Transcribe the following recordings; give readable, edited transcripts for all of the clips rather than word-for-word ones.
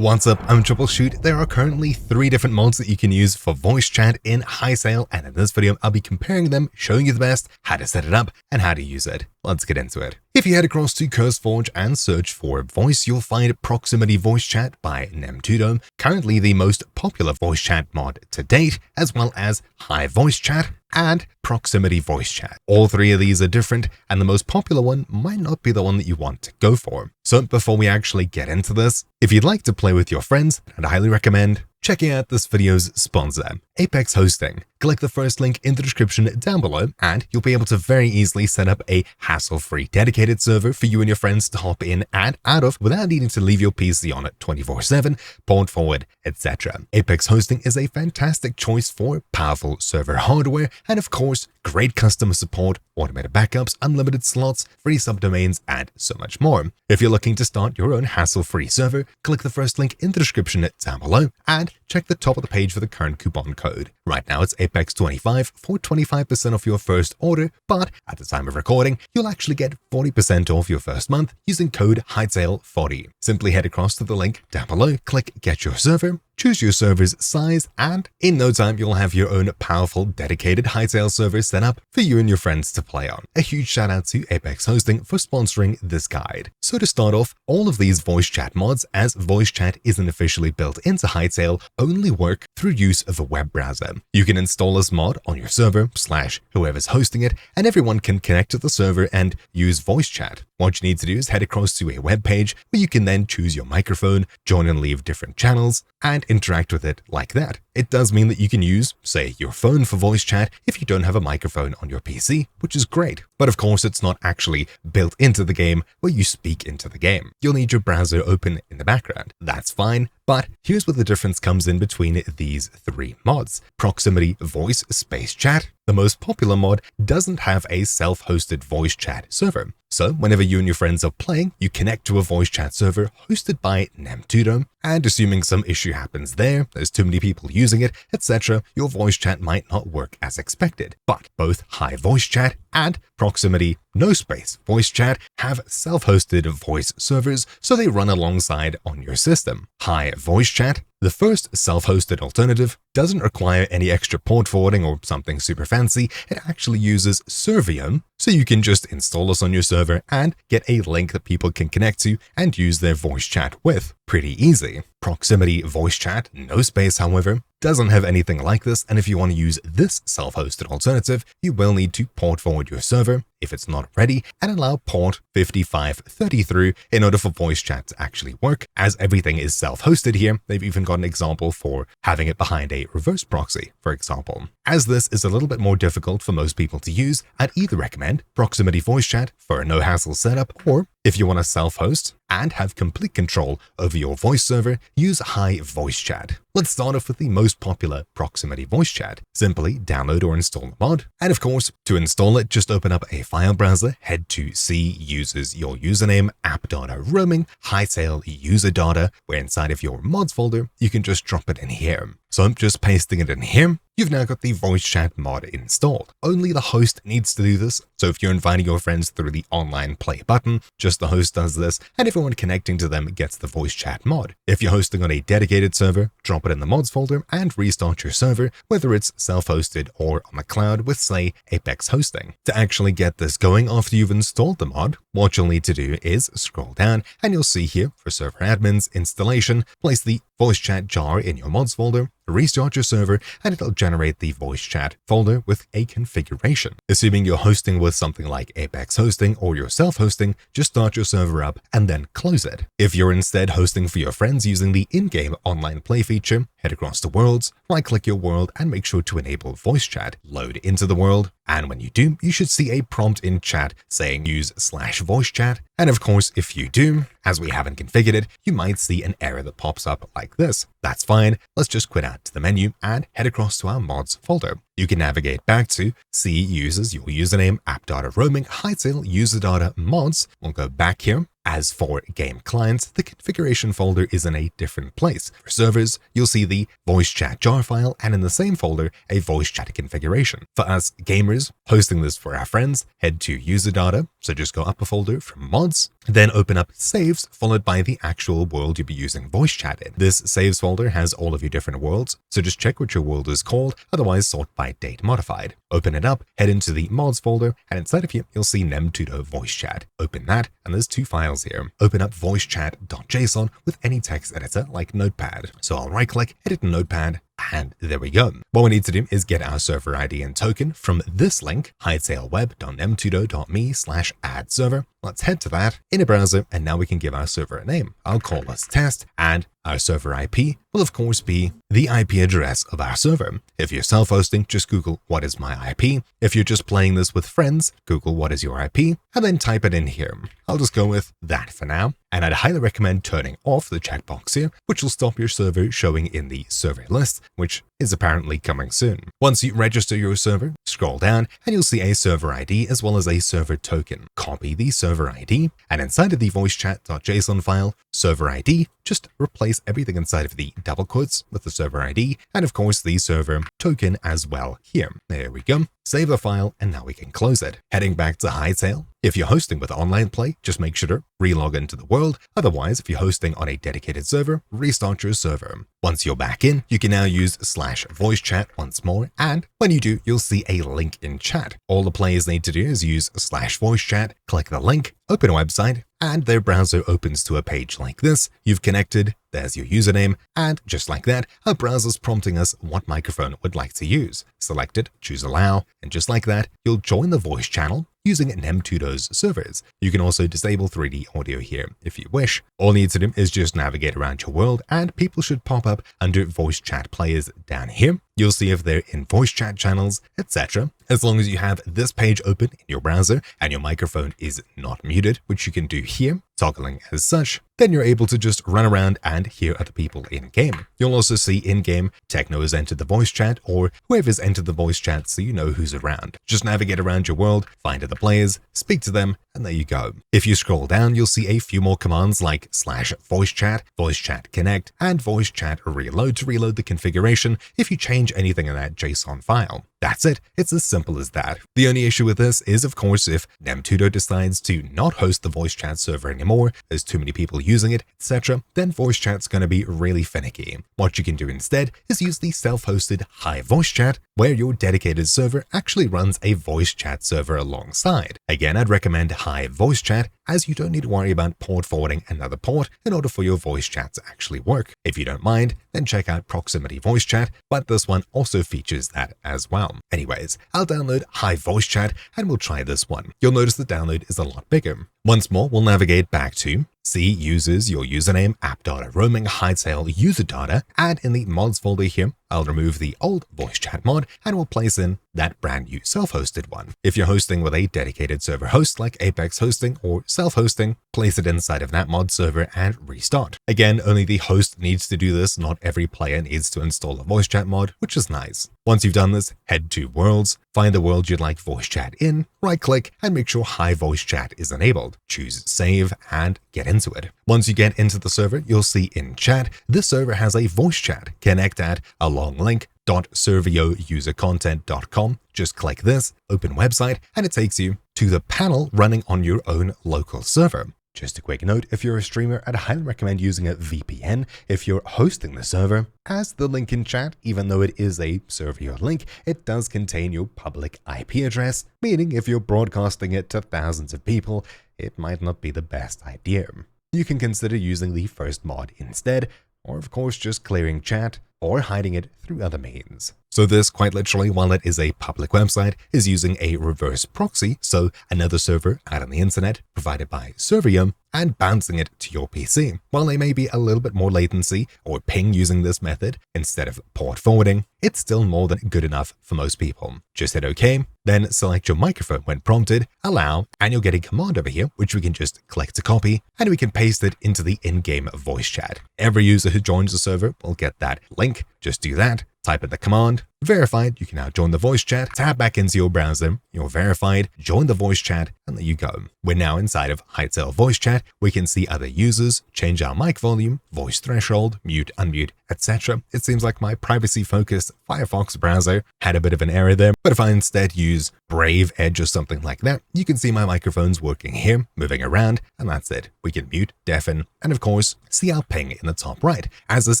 What's up, I'm Troubleshoot. There are currently 3 different mods that you can use for voice chat in Hytale, and in this video I'll be comparing them, showing you the best, how to set it up, and how to use it. Let's get into it. If you head across to CurseForge and search for voice, you'll find Proximity Voice Chat by Nemtudo, currently the most popular voice chat mod to date, as well as HyVoiceChat and Proximity Voice Chat. All 3 of these are different, and the most popular one might not be the one that you want to go for. So before we actually get into this, if you'd like to play with your friends, I'd highly recommend checking out this video's sponsor, Apex Hosting. Click the first link in the description down below and you'll be able to very easily set up a hassle-free dedicated server for you and your friends to hop in and out of without needing to leave your PC on it 24/7, port forward, etc. Apex Hosting is a fantastic choice for powerful server hardware and of course, great customer support, automated backups, unlimited slots, free subdomains, and so much more. If you're looking to start your own hassle-free server, click the first link in the description down below and check the top of the page for the current coupon code. Right now it's APEX25 for 25% off your first order, but at the time of recording, you'll actually get 40% off your first month using code Hytale40. Simply head across to the link down below, click Get Your Server, choose your server's size, and in no time you'll have your own powerful dedicated Hytale server set up for you and your friends to play on. A huge shout out to Apex Hosting for sponsoring this guide. So to start off, all of these voice chat mods, as voice chat isn't officially built into Hytale, only work through use of a web browser. You can install this mod on your server / whoever's hosting it, and everyone can connect to the server and use voice chat. What you need to do is head across to a web page where you can then choose your microphone, join and leave different channels, and interact with it like that. It does mean that you can use, say, your phone for voice chat if you don't have a microphone on your PC, which is great. But of course, it's not actually built into the game where you speak into the game. You'll need your browser open in the background. That's fine, but here's where the difference comes in between these 3 mods. Proximity Voice Space Chat, the most popular mod, doesn't have a self-hosted voice chat server. So whenever you and your friends are playing, you connect to a voice chat server hosted by Nemtudo, and assuming some issue happens there's too many people using it, etc., your voice chat might not work as expected. But both HyVoiceChat and Proximity No Space Voice Chat have self-hosted voice servers, so they run alongside on your system. HyVoiceChat, the first self-hosted alternative, doesn't require any extra port forwarding or something super fancy. It actually uses Servium, so you can just install this on your server and get a link that people can connect to and use their voice chat with. Pretty easy. Proximity Voice Chat No Space, however, doesn't have anything like this, and if you want to use this self-hosted alternative, you will need to port forward your server if it's not ready and allow port 5533 in order for voice chat to actually work. As everything is self-hosted here, they've even got an example for having it behind a reverse proxy, for example. As this is a little bit more difficult for most people to use, I'd either recommend Proximity Voice Chat for a no-hassle setup, or if you want to self-host and have complete control over your voice server, use HyVoiceChat. Let's start off with the most popular Proximity Voice Chat. Simply download or install the mod, and of course, to install it, just open up a file browser, head to C uses your username, app data roaming, Hytale user data, where inside of your mods folder, you can just drop it in here. So I'm just pasting it in here. You've now got the voice chat mod installed. Only the host needs to do this, so if you're inviting your friends through the online play button, just the host does this, and everyone connecting to them gets the voice chat mod. If you're hosting on a dedicated server, drop it in the mods folder and restart your server, whether it's self-hosted or on the cloud with, say, Apex Hosting. To actually get this going after you've installed the mod, what you'll need to do is scroll down and you'll see here for server admins installation, place the voice chat jar in your mods folder, restart your server, and it'll generate the voice chat folder with a configuration. Assuming you're hosting with something like Apex Hosting or you're self-hosting, just start your server up and then close it. If you're instead hosting for your friends using the in-game online play feature, head across to Worlds, right-click your world, and make sure to enable voice chat. Load into the world, and when you do, you should see a prompt in chat saying use /voice chat. And of course, if you do, as we haven't configured it, you might see an error that pops up like this. That's fine. Let's just quit out to the menu and head across to our mods folder. You can navigate back to C uses your username, app data roaming, Hytale user data mods. We'll go back here As for game clients, the configuration folder is in a different place. For servers, you'll see the voice chat jar file, and in the same folder, a voice chat configuration. For us gamers hosting this for our friends, head to user data, so just go up a folder from mods, then open up saves followed by the actual world you'll be using voice chat in. This saves folder has all of your different worlds, so just check what your world is called, otherwise sort by date modified. Open it up, head into the mods folder, and inside of here, you'll see Nemtudo voice chat. Open that, and there's two files here. Open up voicechat.json with any text editor like Notepad. So I'll right click, edit Notepad, and there we go. What we need to do is get our server ID and token from this link, hytaleweb.nemtudo.me/add server. Let's head to that in a browser, and now we can give our server a name. I'll call this test, and our server IP will of course be the IP address of our server. If you're self-hosting, just Google what is my IP. If you're just playing this with friends, Google what is your IP, and then type it in here. I'll just go with that for now, and I'd highly recommend turning off the checkbox here, which will stop your server showing in the survey list, which is apparently coming soon. Once you register your server, scroll down and you'll see a server ID as well as a server token. Copy the server ID, and inside of the voicechat.json file, server ID, just replace everything inside of the double quotes with the server ID, and of course the server token as well here. There we go. Save the file, and now we can close it. Heading back to Hytale. If you're hosting with online play, just make sure to relog into the world. Otherwise, if you're hosting on a dedicated server, restart your server. Once you're back in, you can now use /voicechat once more, and when you do, you'll see a link in chat. All the players need to do is use /voicechat, click the link, open a website, and their browser opens to a page like this. You've connected, there's your username, and just like that, our browser's prompting us what microphone we'd like to use. Select it, choose allow, and just like that, you'll join the voice channel using Nemtudo's servers. You can also disable 3D audio here if you wish. All you need to do is just navigate around your world, and people should pop up under voice chat players down here. You'll see if they're in voice chat channels, etc. As long as you have this page open in your browser and your microphone is not muted, which you can do here, toggling as such, then you're able to just run around and hear other people in-game. You'll also see in-game Techno has entered the voice chat, or whoever's entered the voice chat, so you know who's around. Just navigate around your world, find other players, speak to them, and there you go. If you scroll down, you'll see a few more commands like /voicechat, voicechat connect, and voicechat reload to reload the configuration if you change anything in that JSON file. That's it. It's as simple as that. The only issue with this is, of course, if Nemtudo decides to not host the voice chat server anymore, there's too many people using it, etc., then voice chat's going to be really finicky. What you can do instead is use the self-hosted HyVoiceChat, where your dedicated server actually runs a voice chat server alongside. Again, I'd recommend HyVoiceChat, as you don't need to worry about port forwarding another port in order for your voice chat to actually work. If you don't mind, then check out Proximity Voice Chat, but this one also features that as well. Anyways, I'll download HyVoiceChat and we'll try this one. You'll notice the download is a lot bigger. Once more, we'll navigate back to C uses your username, app data, roaming, Hytale, user data, and in the mods folder here, I'll remove the old voice chat mod and we'll place in that brand new self-hosted one. If you're hosting with a dedicated server host like Apex Hosting or self-hosting, place it inside of that mod server and restart. Again, only the host needs to do this, not every player needs to install a voice chat mod, which is nice. Once you've done this, head to Worlds, find the world you'd like voice chat in, right-click, and make sure HyVoiceChat is enabled. Choose Save and get into it. Once you get into the server, you'll see in chat, this server has a voice chat. Connect at a long link .serviousercontent.com. Just click this, open website, and it takes you to the panel running on your own local server. Just a quick note, if you're a streamer, I'd highly recommend using a VPN if you're hosting the server, as the link in chat, even though it is a server link, it does contain your public IP address, meaning if you're broadcasting it to thousands of people, it might not be the best idea. You can consider using the first mod instead, or of course just clearing chat, or hiding it through other means. So this, quite literally, while it is a public website, is using a reverse proxy, so another server out on the internet provided by Servium, and bouncing it to your PC. While there may be a little bit more latency or ping using this method instead of port forwarding, it's still more than good enough for most people. Just hit OK, then select your microphone when prompted, allow, and you'll get a command over here, which we can just click to copy, and we can paste it into the in-game voice chat. Every user who joins the server will get that link. Just do that, type in the command, verified, you can now join the voice chat, tap back into your browser, you're verified, join the voice chat, and there you go. We're now inside of Hytale voice chat. We can see other users, change our mic volume, voice threshold, mute, unmute, etc. It seems like my privacy-focused Firefox browser had a bit of an error there, but if I instead use Brave, Edge, or something like that, you can see my microphones working here, moving around, and that's it. We can mute, deafen, and of course, see our ping in the top right, as this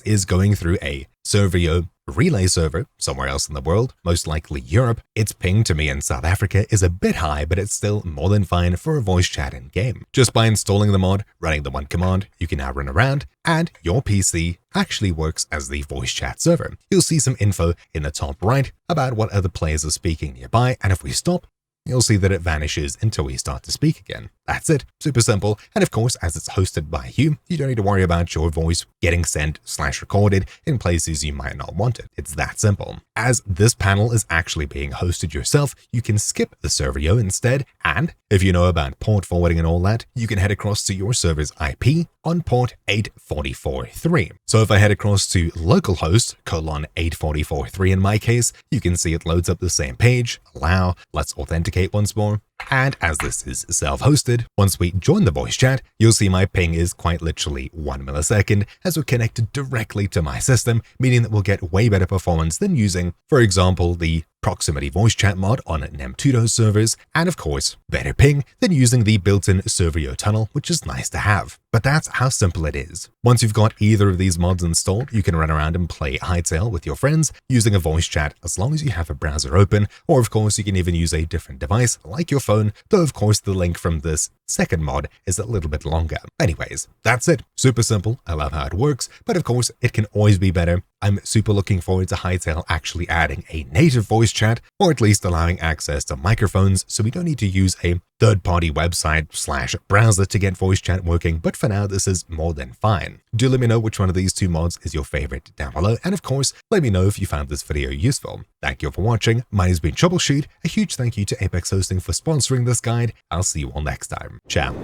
is going through a Servio relay server somewhere else in the world, most likely Europe. Its ping to me in South Africa is a bit high, but it's still more than fine for a voice chat in game. Just by installing the mod, running the one command, you can now run around, and your PC actually works as the voice chat server. You'll see some info in the top right about what other players are speaking nearby, and if we stop, you'll see that it vanishes until we start to speak again. That's it. Super simple. And of course, as it's hosted by you don't need to worry about your voice getting sent/recorded in places you might not want it. It's that simple. As this panel is actually being hosted yourself, you can skip the Servio instead. And if you know about port forwarding and all that, you can head across to your server's IP on port 844.3. So if I head across to localhost :844.3 in my case, you can see it loads up the same page. Allow, let's authenticate once more. And as this is self-hosted, once we join the voice chat, you'll see my ping is quite literally 1 millisecond as we're connected directly to my system, meaning that we'll get way better performance than using, for example, the proximity voice chat mod on Nemtudo servers, and of course, better ping than using the built-in Servio tunnel, which is nice to have. But that's how simple it is. Once you've got either of these mods installed, you can run around and play Hytale with your friends using a voice chat as long as you have a browser open, or of course you can even use a different device like your phone, though of course the link from this second mod is a little bit longer. Anyways, that's it. Super simple. I love how it works, but of course it can always be better. I'm super looking forward to Hytale actually adding a native voice chat, or at least allowing access to microphones so we don't need to use a third-party website/browser to get voice chat working, but for now this is more than fine. Do let me know which one of these two mods is your favorite down below, and of course, let me know if you found this video useful. Thank you for watching. Mine has been Troubleshoot. A huge thank you to Apex Hosting for sponsoring this guide. I'll see you all next time. Ciao.